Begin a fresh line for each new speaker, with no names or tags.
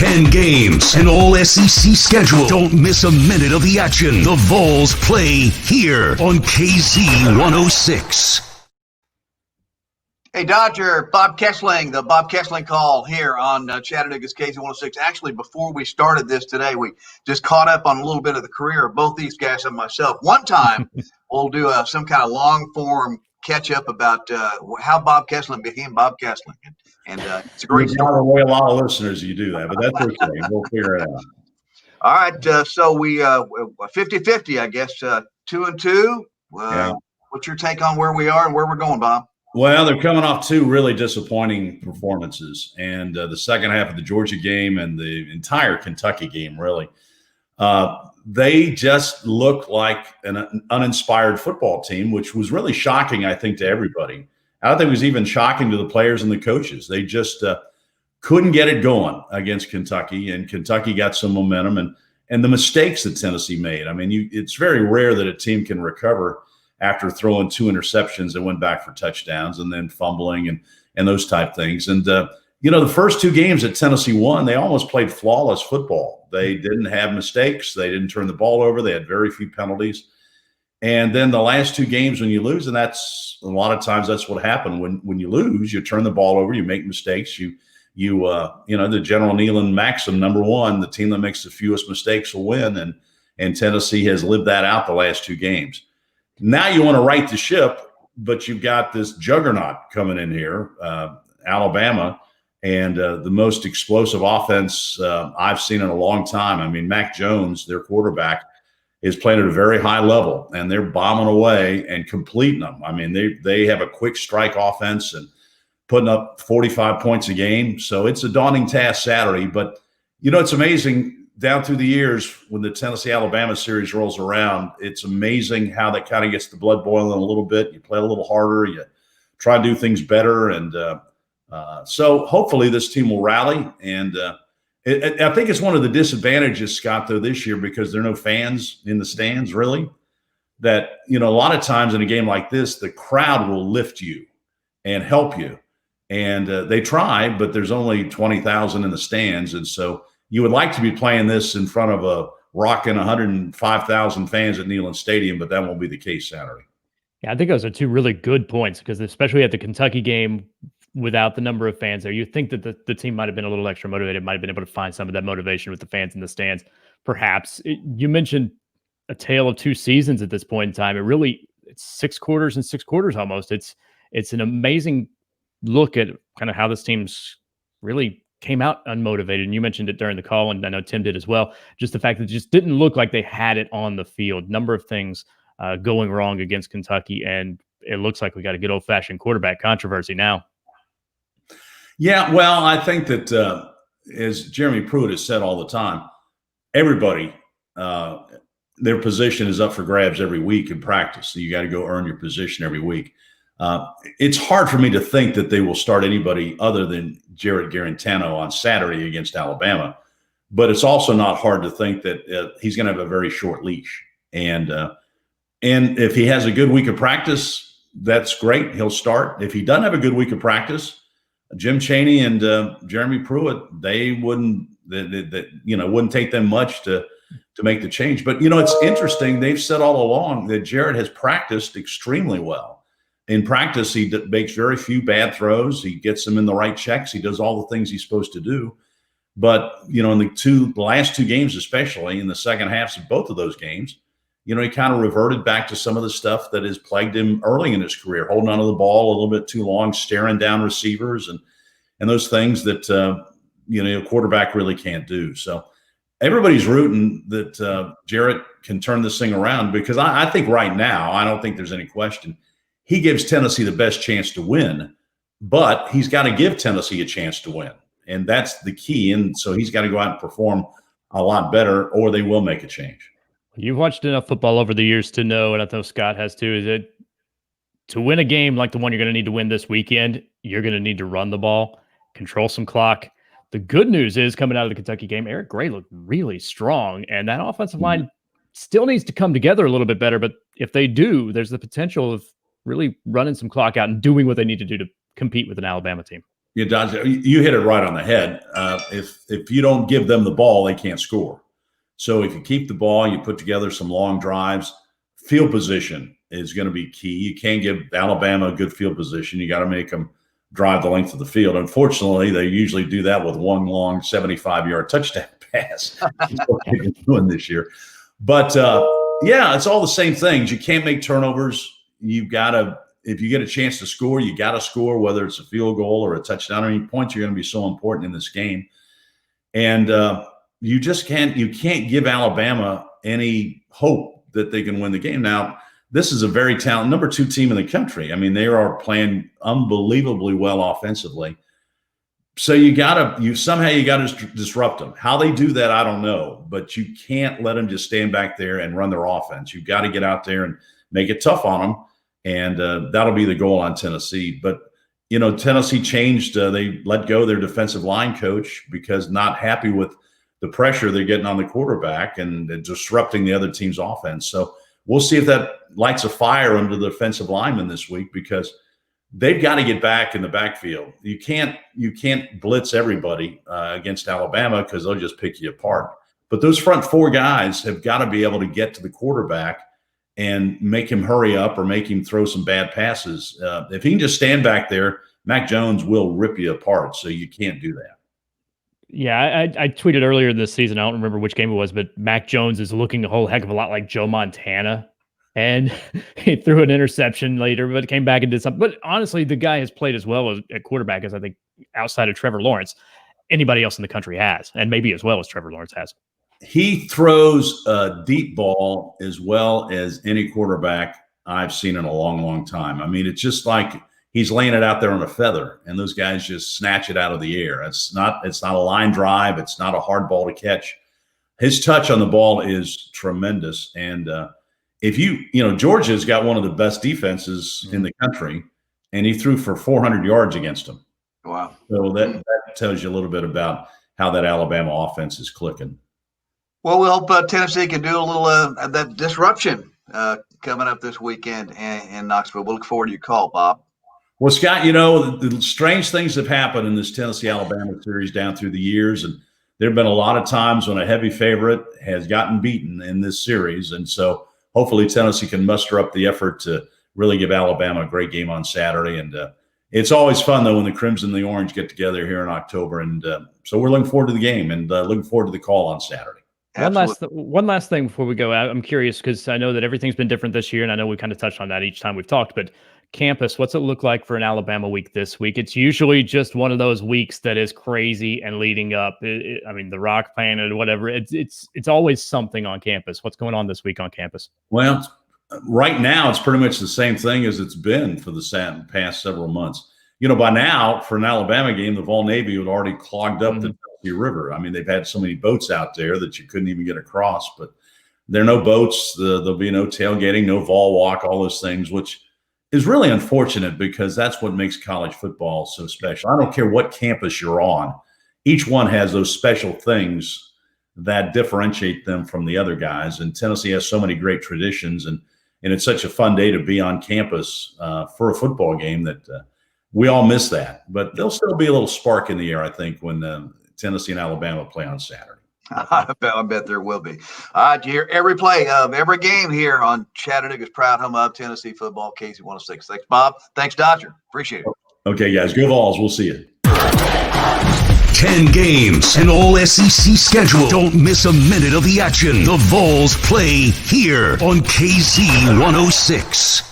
10 games, an all-SEC schedule. Don't miss a minute of the action. The Vols play here on KZ 106.
Hey, Dodger, Bob Kesling, the Bob Kesling call here on Chattanooga's KZ 106. Actually, before we started this today, we just caught up on a little bit of the career of both these guys and myself. One time, we'll do some kind of long-form catch-up about how Bob Kesling became Bob Kesling. And it's a great story.
Away a lot of listeners you do that, but that's okay. We'll figure it out.
All right, so we 50-50, I guess, 2-2.
Yeah.
What's your take on where we are and where we're going, Bob?
Well, they're coming off two really disappointing performances, and the second half of the Georgia game and the entire Kentucky game, really. They just look like an uninspired football team, which was really shocking, I think, to everybody. I don't think it was even shocking to the players and the coaches. They just couldn't get it going against Kentucky, and Kentucky got some momentum. And the mistakes that Tennessee made. I mean, it's very rare that a team can recover after throwing two interceptions that went back for touchdowns and then fumbling and those type things. And, the first two games that Tennessee won, they almost played flawless football. They didn't have mistakes. They didn't turn the ball over. They had very few penalties. And then the last two games when you lose, and that's a lot of times that's what happened. When you lose, you turn the ball over, you make mistakes. The General Neyland maxim, number one, the team that makes the fewest mistakes will win. And Tennessee has lived that out the last two games. Now you want to right the ship, but you've got this juggernaut coming in here, Alabama, and the most explosive offense I've seen in a long time. I mean, Mac Jones, their quarterback, is playing at a very high level, and they're bombing away and completing them. I mean, they have a quick strike offense and putting up 45 points a game. So it's a daunting task Saturday. But, it's amazing. Down through the years, when the Tennessee-Alabama series rolls around, it's amazing how that kind of gets the blood boiling a little bit. You play a little harder. You try to do things better. And so hopefully this team will rally. And I think it's one of the disadvantages, Scott, though, this year, because there are no fans in the stands, really, that, a lot of times in a game like this, the crowd will lift you and help you. And they try, but there's only 20,000 in the stands. And so you would like to be playing this in front of a rocking 105,000 fans at Neyland Stadium, but that won't be the case Saturday.
Yeah, I think those are two really good points, because especially at the Kentucky game, without the number of fans there, you think that the team might have been a little extra motivated, might have been able to find some of that motivation with the fans in the stands. Perhaps you mentioned a tale of two seasons at this point in time. It's 6 quarters and 6 quarters almost. It's an amazing look at kind of how this team's really came out unmotivated. And you mentioned it during the call, and I know Tim did as well. Just the fact that it just didn't look like they had it on the field. Number of things going wrong against Kentucky, and it looks like we got a good old-fashioned quarterback controversy now.
Yeah, well, I think that as Jeremy Pruitt has said all the time, everybody, their position is up for grabs every week in practice. So you got to go earn your position every week. It's hard for me to think that they will start anybody other than Jarrett Garantano on Saturday against Alabama. But it's also not hard to think that he's going to have a very short leash. And if he has a good week of practice, that's great. He'll start. If he doesn't have a good week of practice, Jim Chaney and Jeremy Pruitt, they wouldn't take them much to make the change. But, it's interesting. They've said all along that Jarrett has practiced extremely well. In practice, he makes very few bad throws. He gets them in the right checks. He does all the things he's supposed to do. But, in the last two games, especially in the second halves of both of those games, he kind of reverted back to some of the stuff that has plagued him early in his career, holding onto the ball a little bit too long, staring down receivers and those things that, a quarterback really can't do. So everybody's rooting that Jarrett can turn this thing around, because I think right now, I don't think there's any question, he gives Tennessee the best chance to win, but he's got to give Tennessee a chance to win. And that's the key. And so he's got to go out and perform a lot better, or they will make a change.
You've watched enough football over the years to know, and I know Scott has too, is that to win a game like the one you're going to need to win this weekend, you're going to need to run the ball, control some clock. The good news is, coming out of the Kentucky game, Eric Gray looked really strong, and that offensive line still needs to come together a little bit better. But if they do, there's the potential of really running some clock out and doing what they need to do to compete with an Alabama team.
You hit it right on the head. If you don't give them the ball, they can't score. So if you keep the ball, you put together some long drives. Field position is going to be key. You can't give Alabama a good field position. You got to make them drive the length of the field. Unfortunately, they usually do that with one long 75-yard touchdown pass. That's what they've been doing this year. But, it's all the same things. You can't make turnovers. You've got to – if you get a chance to score, you got to score, whether it's a field goal or a touchdown. I mean, points are going to be so important in this game. And you just can't give Alabama any hope that they can win the game. Now, this is a very talented number 2 team in the country. I mean, they are playing unbelievably well offensively. So you somehow to disrupt them. How they do that, I don't know, but you can't let them just stand back there and run their offense. You've got to get out there and make it tough on them. And that'll be the goal on Tennessee. But, Tennessee changed. They let go their defensive line coach because not happy with the pressure they're getting on the quarterback and disrupting the other team's offense. So we'll see if that lights a fire under the defensive linemen this week, because they've got to get back in the backfield. You can't blitz everybody against Alabama, because they'll just pick you apart. But those front 4 guys have got to be able to get to the quarterback and make him hurry up or make him throw some bad passes. If he can just stand back there, Mac Jones will rip you apart. So you can't do that.
Yeah, I tweeted earlier this season, I don't remember which game it was, but Mac Jones is looking a whole heck of a lot like Joe Montana. And he threw an interception later, but came back and did something. But honestly, the guy has played as well as at quarterback as I think outside of Trevor Lawrence, anybody else in the country has, and maybe as well as Trevor Lawrence has.
He throws a deep ball as well as any quarterback I've seen in a long, long time. I mean, it's just like he's laying it out there on a feather, and those guys just snatch it out of the air. It's not a line drive. It's not a hard ball to catch. His touch on the ball is tremendous. And if Georgia's got one of the best defenses in the country, and he threw for 400 yards against them.
Wow.
So that tells you a little bit about how that Alabama offense is clicking.
Well, we hope Tennessee can do a little that disruption coming up this weekend in Knoxville. We'll look forward to your call, Bob.
Well, Scott, the strange things have happened in this Tennessee-Alabama series down through the years, and there have been a lot of times when a heavy favorite has gotten beaten in this series. And so hopefully Tennessee can muster up the effort to really give Alabama a great game on Saturday. And it's always fun, though, when the Crimson and the Orange get together here in October. And so we're looking forward to the game and looking forward to the call on Saturday.
One last thing before we go out. I'm curious because I know that everything's been different this year, and I know we kind of touched on that each time we've talked, but campus, what's it look like for an Alabama week this week? It's usually just one of those weeks that is crazy and leading up. The Rock Planet or whatever. It's always something on campus. What's going on this week on campus?
Well, right now it's pretty much the same thing as it's been for the past several months. By now, for an Alabama game, the Vol Navy had already clogged up the Tennessee River. I mean, they've had so many boats out there that you couldn't even get across. But there are no boats. There'll be no tailgating, no Vol Walk, all those things, which is really unfortunate because that's what makes college football so special. I don't care what campus you're on. Each one has those special things that differentiate them from the other guys. And Tennessee has so many great traditions, and it's such a fun day to be on campus for a football game that we all miss that. But there'll still be a little spark in the air, I think, when Tennessee and Alabama play on Saturday.
I bet there will be. All right, you hear every play of every game here on Chattanooga's proud home of Tennessee football, KC 106. Thanks, Bob. Thanks, Dodger. Appreciate it.
Okay, guys. Go Vols. We'll see you.
10 games, an all-SEC schedule. Don't miss a minute of the action. The Vols play here on KC 106.